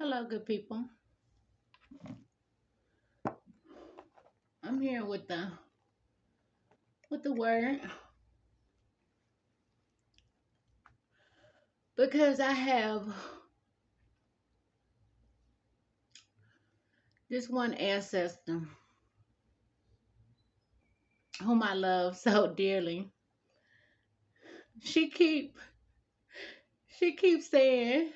Hello, good people. I'm here with the word because I have this one ancestor whom I love so dearly. She keep she keeps saying,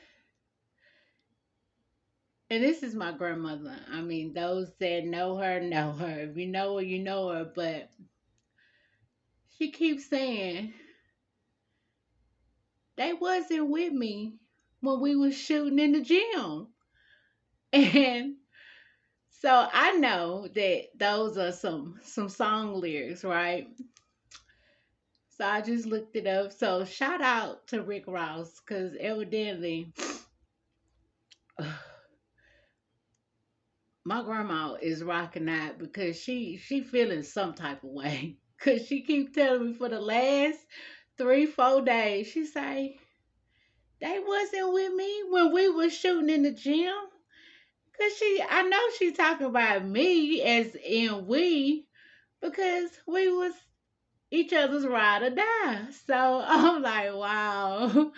and this is my grandmother. I mean, those that know her. If you know her, you know her. But she keeps saying they wasn't with me when we was shooting in the gym, and so I know that those are some song lyrics, right? So I just looked it up. So shout out to Rick Ross because evidently my grandma is rocking out because she feeling some type of way. Cause she keep telling me for the last 3, 4 days, she say they wasn't with me when we was shooting in the gym. Cause I know she talking about me as in we because we was each other's ride or die. So I'm like, wow.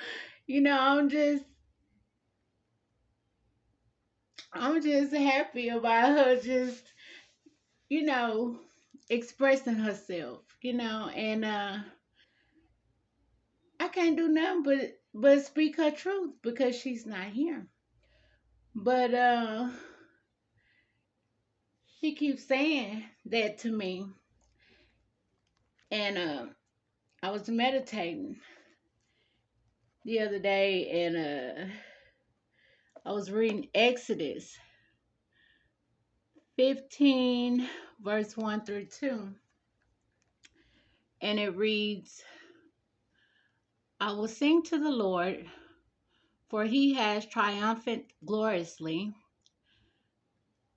I'm just happy about her just, you know, expressing herself, and I can't do nothing but speak her truth because she's not here. But she keeps saying that to me, and I was meditating the other day, and I was reading Exodus 15 verse 1 through 2, and it reads, I will sing to the Lord, for he has triumphed gloriously.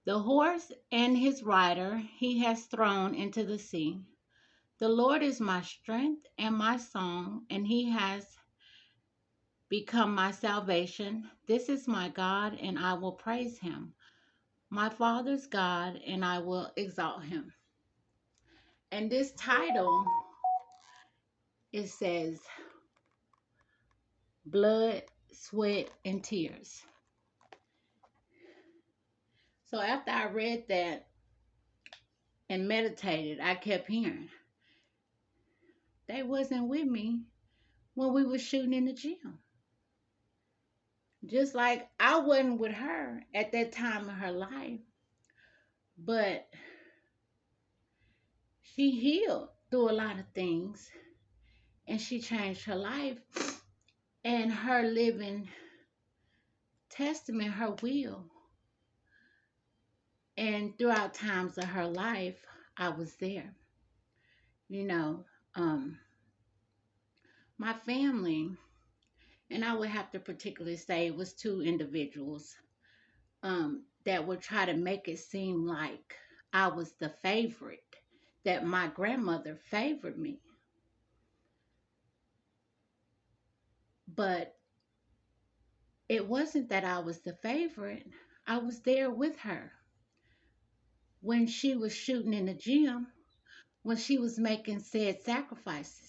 The horse and his rider he has thrown into the sea. The Lord is my strength and my song, and he has become my salvation. This is my God, and I will praise him. My Father's God, and I will exalt him. And this title, it says, Blood, Sweat, and Tears. So after I read that and meditated, I kept hearing, they wasn't with me when we were shooting in the gym. Just like I wasn't with her at that time of her life, but she healed through a lot of things and she changed her life and her living testament, her will. And throughout times of her life, I was there. You know, um, my family, and I would have to particularly say it was two individuals that would try to make it seem like I was the favorite, that my grandmother favored me. But it wasn't that I was the favorite. I was there with her when she was shooting in the gym, when she was making said sacrifices.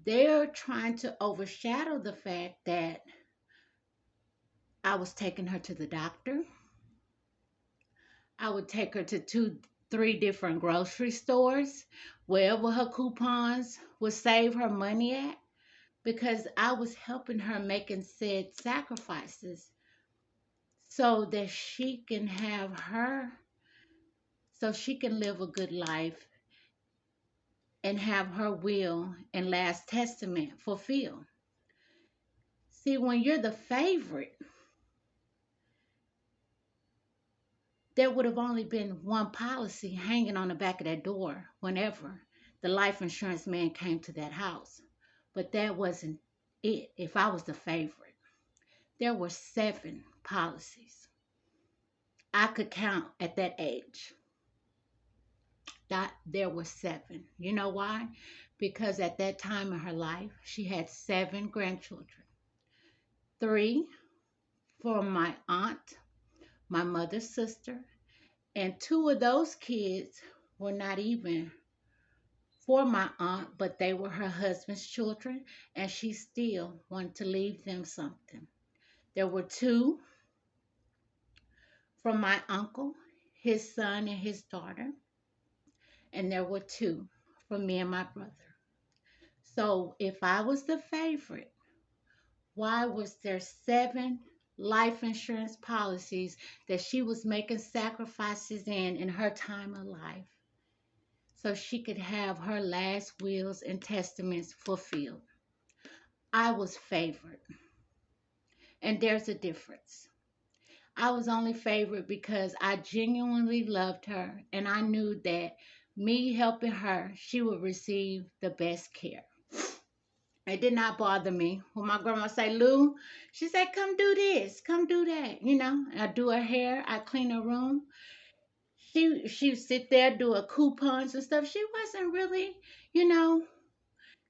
They're trying to overshadow the fact that I was taking her to the doctor. I would take her to 3 different grocery stores, wherever her coupons would save her money at, because I was helping her making said sacrifices so that she can have her, so she can live a good life and have her will and last testament fulfilled. See, when you're the favorite, there would have only been one policy hanging on the back of that door whenever the life insurance man came to that house. But that wasn't it. If I was the favorite, there were 7 policies. I could count at that age. That there were 7. You know why? Because at that time in her life, she had 7 grandchildren. 3, for my aunt, my mother's sister, and two of those kids were not even for my aunt, but they were her husband's children, and she still wanted to leave them something. There were two from my uncle, his son, and his daughter, and there were two from me and my brother. So if I was the favorite, why was there seven life insurance policies that she was making sacrifices in her time of life so she could have her last wills and testaments fulfilled? I was favored, and there's a difference. I was only favored because I genuinely loved her and I knew that me helping her, she would receive the best care. It did not bother me when my grandma say, Lou, she said, come do this, come do that. I do her hair, I clean her room. She would sit there, do her coupons and stuff. She wasn't really, you know,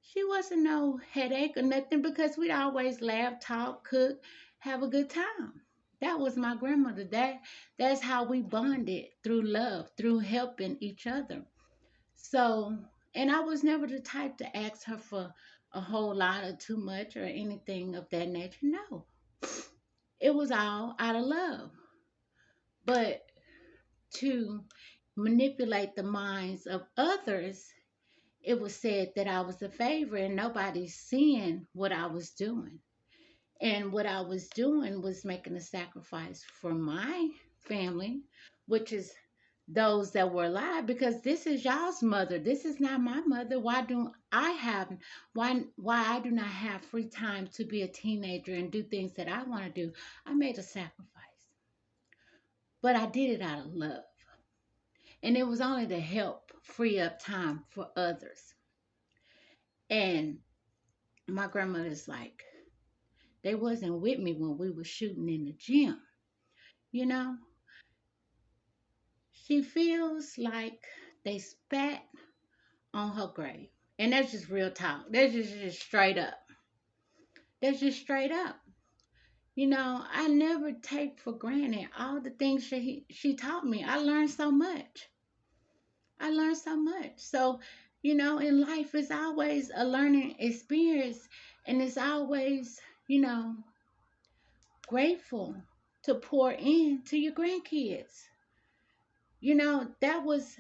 she wasn't no headache or nothing because we'd always laugh, talk, cook, have a good time. That was my grandmother. That's how we bonded, through love, through helping each other. So, and I was never the type to ask her for a whole lot or too much or anything of that nature. No, it was all out of love. But to manipulate the minds of others, it was said that I was a favorite and nobody's seeing what I was doing. And what I was doing was making a sacrifice for my family, which is those that were alive, because this is y'all's mother. This is not my mother. Why I do not have free time to be a teenager and do things that I want to do? I made a sacrifice. But I did it out of love. And it was only to help free up time for others. And my grandmother's like, they wasn't with me when we were shooting in the gym. You know, she feels like they spat on her grave. And that's just real talk. That's just straight up. That's just straight up. I never take for granted all the things she taught me. I learned so much. I learned so much. So, in life, it's always a learning experience. And it's always, grateful to pour in to your grandkids. That was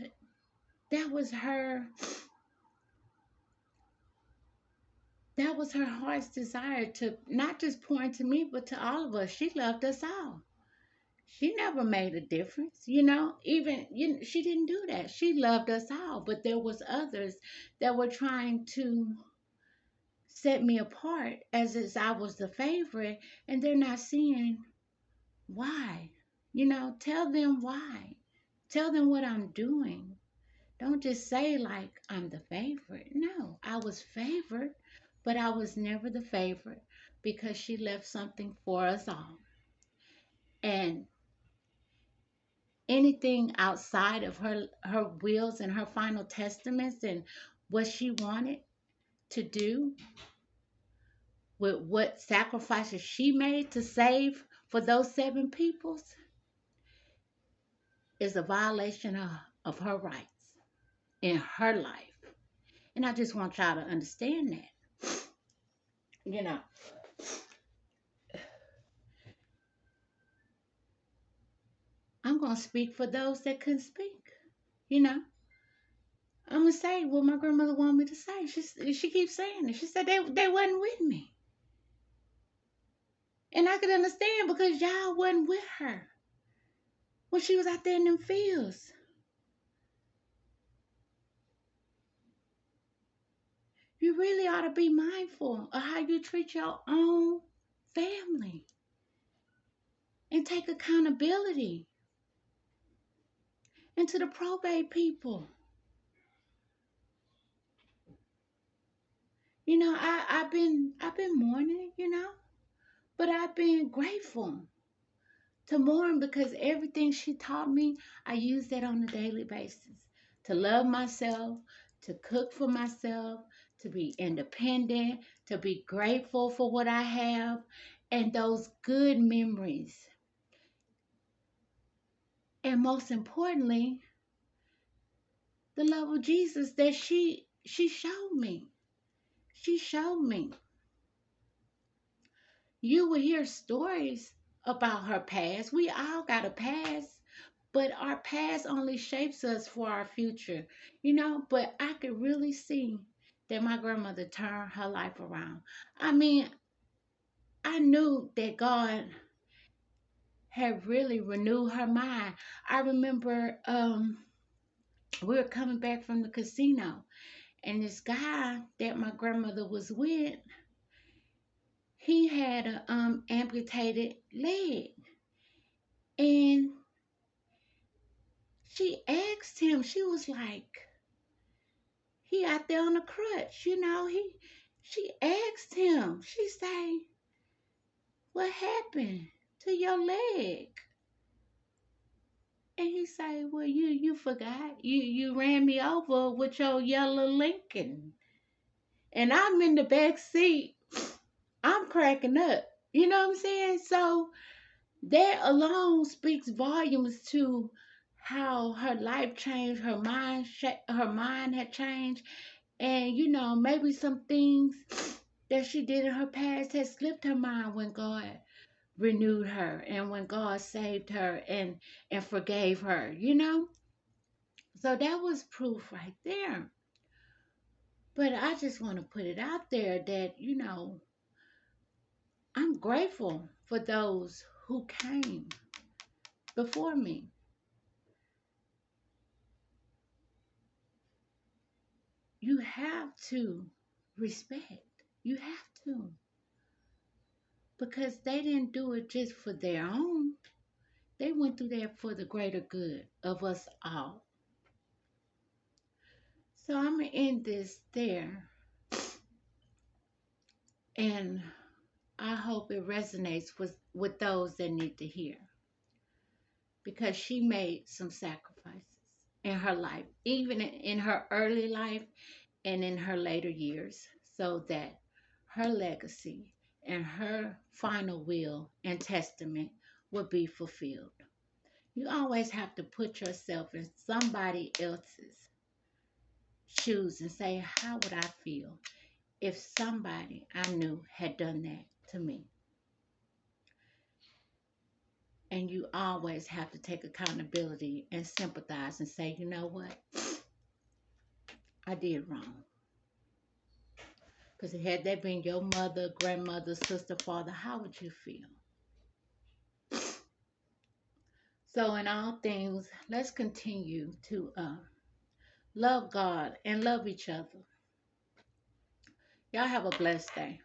her heart's desire to not just pour into me, but to all of us. She loved us all. She never made a difference, even she didn't do that. She loved us all, but there was others that were trying to set me apart as I was the favorite, and they're not seeing why. Tell them why. Tell them what I'm doing. Don't just say like I'm the favorite. No, I was favored, but I was never the favorite because she left something for us all. And anything outside of her wills and her final testaments and what she wanted to do with what sacrifices she made to save for those seven peoples is a violation of her rights in her life. And I just want y'all to understand that. You know, I'm going to speak for those that couldn't speak. You know, I'm going to say what my grandmother wanted me to say. She keeps saying it. She said they wasn't with me. And I could understand because y'all wasn't with her when she was out there in them fields. You really ought to be mindful of how you treat your own family and take accountability. And to the probate people, I've been mourning, but I've been grateful to mourn because everything she taught me, I use that on a daily basis. To love myself, to cook for myself, to be independent, to be grateful for what I have. and those good memories. And most importantly, the love of Jesus that she showed me. She showed me. You will hear stories about her past. We all got a past, but our past only shapes us for our future, But I could really see that my grandmother turned her life around. I mean, I knew that God had really renewed her mind. I remember we were coming back from the casino, and this guy that my grandmother was with, he had a amputated leg, and she asked him. She was like, he out there on a crutch, She asked him. She say, "What happened to your leg?" And he say, "Well, you forgot. You ran me over with your yellow Lincoln." And I'm in the back seat. I'm cracking up. You know what I'm saying? So that alone speaks volumes to how her life changed, her mind had changed, and maybe some things that she did in her past had slipped her mind when God renewed her and when God saved her and forgave her. So that was proof right there. But I just want to put it out there that I'm grateful for those who came before me. You have to respect. You have to. Because they didn't do it just for their own. They went through that for the greater good of us all. So I'm going to end this there. And I hope it resonates with those that need to hear. Because she made some sacrifices in her life, even in her early life and in her later years, so that her legacy and her final will and testament would be fulfilled. You always have to put yourself in somebody else's shoes and say, how would I feel if somebody I knew had done that to me? And you always have to take accountability and sympathize and say, you know what? I did wrong. Because had that been your mother, grandmother, sister, father, how would you feel? So, in all things, let's continue to love God and love each other. Y'all have a blessed day.